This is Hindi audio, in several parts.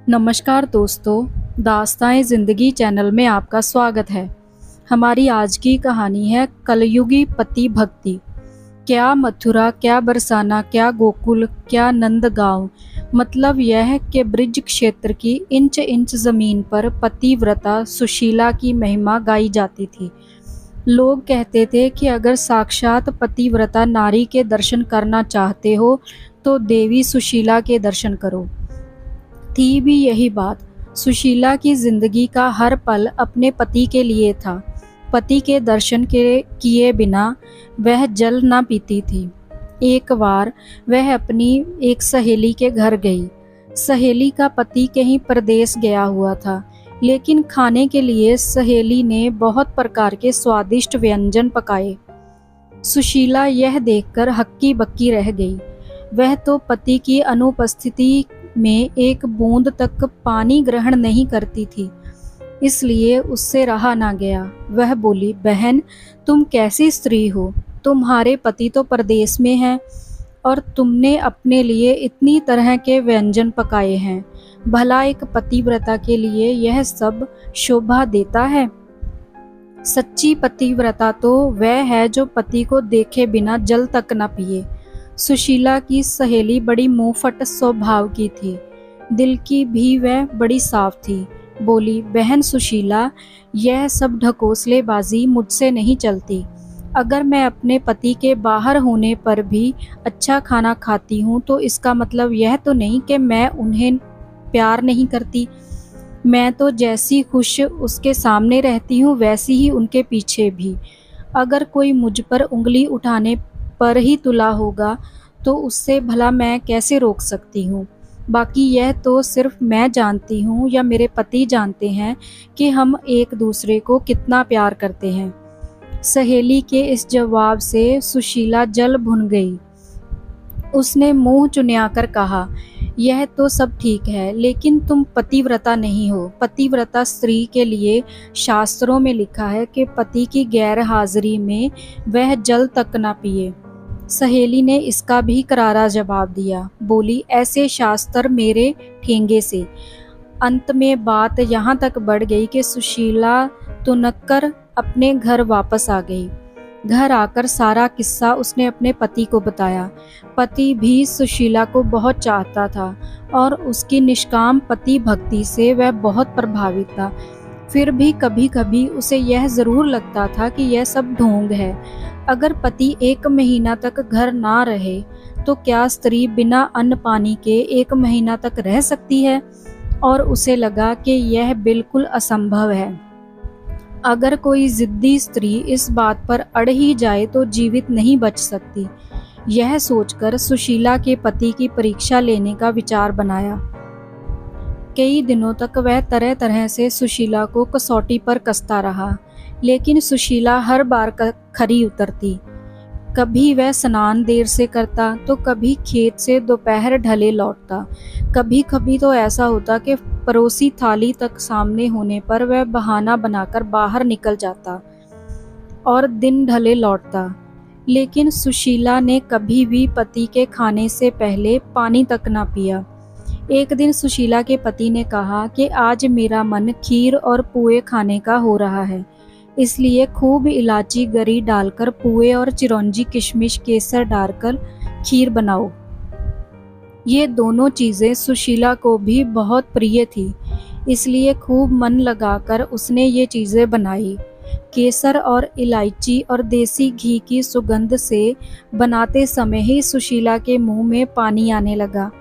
नमस्कार दोस्तों, दास्तान ज़िंदगी चैनल में आपका स्वागत है। हमारी आज की कहानी है कलयुगी पति भक्ति। क्या मथुरा, क्या बरसाना, क्या गोकुल, क्या नंदगांव। मतलब यह है कि ब्रिज क्षेत्र की इंच इंच ज़मीन पर पतिव्रता सुशीला की महिमा गाई जाती थी। लोग कहते थे कि अगर साक्षात पतिव्रता नारी के दर्शन करना चाहते हो तो देवी सुशीला के दर्शन करो। थी भी यही बात। सुशीला की जिंदगी का हर पल अपने पति के लिए था। पति के दर्शन के किए बिना वह जल न पीती थी। एक बार वह अपनी एक सहेली के घर गई। सहेली का पति कहीं परदेश गया हुआ था, लेकिन खाने के लिए सहेली ने बहुत प्रकार के स्वादिष्ट व्यंजन पकाए। सुशीला यह देखकर हक्की बक्की रह गई। वह तो पति की अनुपस्थिति में एक बूंद तक पानी ग्रहण नहीं करती थी, इसलिए उससे रहा ना गया। वह बोली, बहन, तुम कैसी स्त्री हो? तुम्हारे पति तो परदेश में हैं और तुमने अपने लिए इतनी तरह के व्यंजन पकाए हैं। भला एक पतिव्रता के लिए यह सब शोभा देता है? सच्ची पतिव्रता तो वह है जो पति को देखे बिना जल तक न पिए। सुशीला की सहेली बड़ी मुंहफट स्वभाव की थी। दिल की भी वह बड़ी साफ थी। बोली, बहन सुशीला, यह सब ढकोसलेबाजी मुझसे नहीं चलती। अगर मैं अपने पति के बाहर होने पर भी अच्छा खाना खाती हूँ तो इसका मतलब यह तो नहीं कि मैं उन्हें प्यार नहीं करती। मैं तो जैसी खुश उसके सामने रहती हूँ वैसी ही उनके पीछे भी। अगर कोई मुझ पर उंगली उठाने पर ही तुला होगा तो उससे भला मैं कैसे रोक सकती हूँ? बाकी यह तो सिर्फ मैं जानती हूँ या मेरे पति जानते हैं कि हम एक दूसरे को कितना प्यार करते हैं। सहेली के इस जवाब से सुशीला जल भुन गई। उसने मुंह चुनियाकर कहा, यह तो सब ठीक है, लेकिन तुम पतिव्रता नहीं हो। पतिव्रता स्त्री के लिए शास्त्रों में लिखा है कि पति की गैर हाजिरी में वह जल तक न पिए। सहेली ने इसका भी करारा जवाब दिया। बोली, ऐसे शास्त्र मेरे ठेंगे से। अंत में बात यहाँ तक बढ़ गई कि सुशीला तुनक्कर अपने घर वापस आ गई। घर आकर सारा किस्सा उसने अपने पति को बताया। पति भी सुशीला को बहुत चाहता था और उसकी निष्काम पति भक्ति से वह बहुत प्रभावित था। फिर भी कभी कभी उसे यह जरूर लगता था कि यह सब ढोंग है। अगर पति एक महीना तक घर ना रहे तो क्या स्त्री बिना अन्न पानी के एक महीना तक रह सकती है? और उसे लगा कि यह बिल्कुल असंभव है। अगर कोई जिद्दी स्त्री इस बात पर अड़ ही जाए तो जीवित नहीं बच सकती। यह सोचकर सुशीला के पति की परीक्षा लेने का विचार बनाया। कई दिनों तक वह तरह तरह से सुशीला को कसौटी पर कसता रहा, लेकिन सुशीला हर बार खरी उतरती। कभी वह स्नान देर से करता तो कभी खेत से दोपहर ढले लौटता। कभी कभी तो ऐसा होता कि परोसी थाली तक सामने होने पर वह बहाना बनाकर बाहर निकल जाता और दिन ढले लौटता। लेकिन सुशीला ने कभी भी पति के खाने से पहले पानी तक ना पिया। एक दिन सुशीला के पति ने कहा कि आज मेरा मन खीर और पुए खाने का हो रहा है, इसलिए खूब इलायची गरी डालकर पुए और चिरौंजी किशमिश केसर डालकर खीर बनाओ। ये दोनों चीज़ें सुशीला को भी बहुत प्रिय थी, इसलिए खूब मन लगाकर उसने ये चीज़ें बनाई। केसर और इलायची और देसी घी की सुगंध से बनाते समय ही सुशीला के मुंह में पानी आने लगा।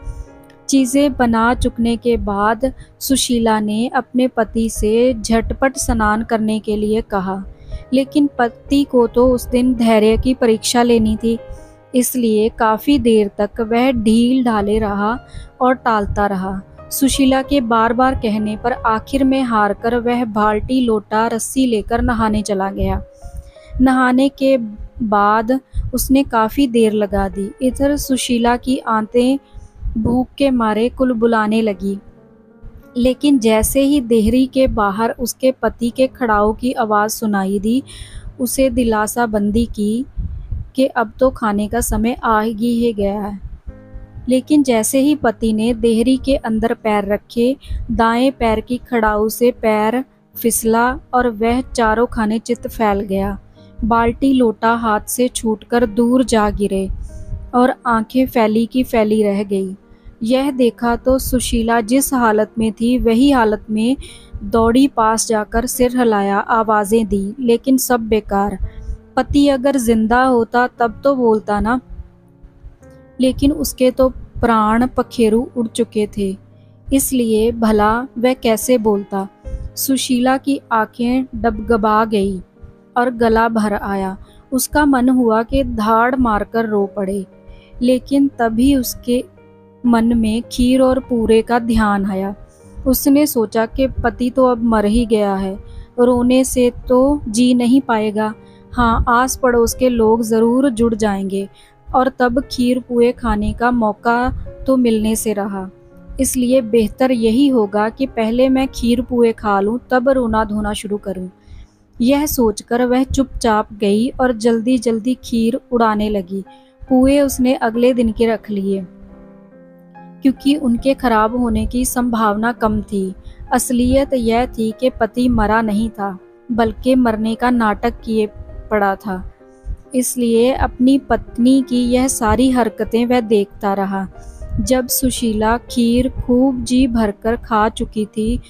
चीज़ें बना चुकने के बाद सुशीला ने अपने पति से झटपट स्नान करने के लिए कहा, लेकिन पति को तो उस दिन धैर्य की परीक्षा लेनी थी, इसलिए काफ़ी देर तक वह ढील ढाले रहा और टालता रहा। सुशीला के बार बार कहने पर आखिर में हार कर वह बाल्टी लोटा रस्सी लेकर नहाने चला गया। नहाने के बाद उसने काफ़ी देर लगा दी। इधर सुशीला की आंतें भूख के मारे कुलबुलाने लगी, लेकिन जैसे ही देहरी के बाहर उसके पति के खड़ाऊ की आवाज़ सुनाई दी, उसे दिलासा बंदी की कि अब तो खाने का समय आ ही गया है। लेकिन जैसे ही पति ने देहरी के अंदर पैर रखे, दाएं पैर की खड़ाऊ से पैर फिसला और वह चारों खाने चित फैल गया। बाल्टी लोटा हाथ से छूटकर दूर जा गिरे और आंखें फैली की फैली रह गई। यह देखा तो सुशीला जिस हालत में थी वही हालत में दौड़ी, पास जाकर सिर हिलाया, आवाज़ें दी, लेकिन सब बेकार। पति अगर जिंदा होता तब तो बोलता ना, लेकिन उसके तो प्राण पखेरु उड़ चुके थे, इसलिए भला वह कैसे बोलता। सुशीला की आंखें डबडबा गई और गला भर आया। उसका मन हुआ कि धाड़ मारकर रो पड़े, लेकिन तभी उसके मन में खीर और पूरे का ध्यान आया। उसने सोचा कि पति तो अब मर ही गया है, रोने से तो जी नहीं पाएगा। हाँ, आस पड़ोस के लोग ज़रूर जुड़ जाएंगे और तब खीर पुए खाने का मौका तो मिलने से रहा। इसलिए बेहतर यही होगा कि पहले मैं खीर पुए खा लूँ, तब रोना धोना शुरू करूँ। यह सोचकर वह चुपचाप गई और जल्दी जल्दी खीर उड़ाने लगी। पुए उसने अगले दिन के रख लिए, क्योंकि उनके खराब होने की संभावना कम थी। असलियत यह थी कि पति मरा नहीं था, बल्कि मरने का नाटक किए पड़ा था। इसलिए अपनी पत्नी की यह सारी हरकतें वह देखता रहा। जब सुशीला खीर खूब जी भरकर खा चुकी थी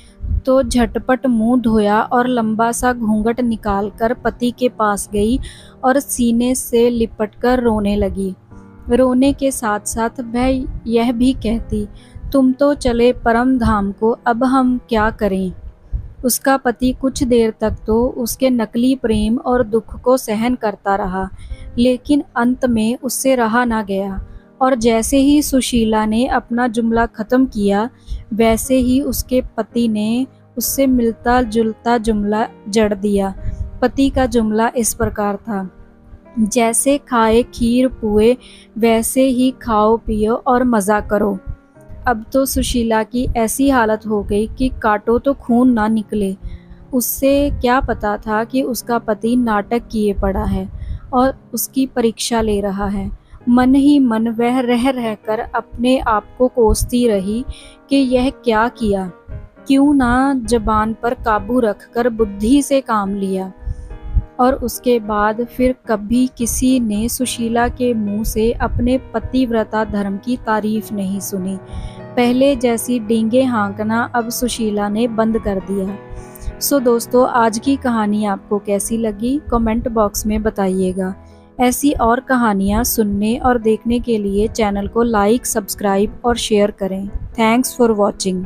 तो झटपट मुंह धोया और लंबा सा घूंघट निकालकर पति के पास गई और सीने से लिपटकर रोने लगी। रोने के साथ साथ वह यह भी कहती, तुम तो चले परम धाम को, अब हम क्या करें। उसका पति कुछ देर तक तो उसके नकली प्रेम और दुख को सहन करता रहा, लेकिन अंत में उससे रहा ना गया और जैसे ही सुशीला ने अपना जुमला ख़त्म किया, वैसे ही उसके पति ने उससे मिलता जुलता जुमला जड़ दिया। पति का जुमला इस प्रकार था, जैसे खाए खीर पुए वैसे ही खाओ पियो और मज़ा करो। अब तो सुशीला की ऐसी हालत हो गई कि काटो तो खून ना निकले। उससे क्या पता था कि उसका पति नाटक किए पड़ा है और उसकी परीक्षा ले रहा है। मन ही मन वह रह रहकर अपने आप को कोसती रही कि यह क्या किया, क्यों ना जबान पर काबू रखकर बुद्धि से काम लिया। और उसके बाद फिर कभी किसी ने सुशीला के मुंह से अपने पतिव्रता धर्म की तारीफ नहीं सुनी। पहले जैसी डींगे हाँकना अब सुशीला ने बंद कर दिया। सो दोस्तों, आज की कहानी आपको कैसी लगी कमेंट बॉक्स में बताइएगा। ऐसी और कहानियाँ सुनने और देखने के लिए चैनल को लाइक, सब्सक्राइब और शेयर करें। Thanks for watching.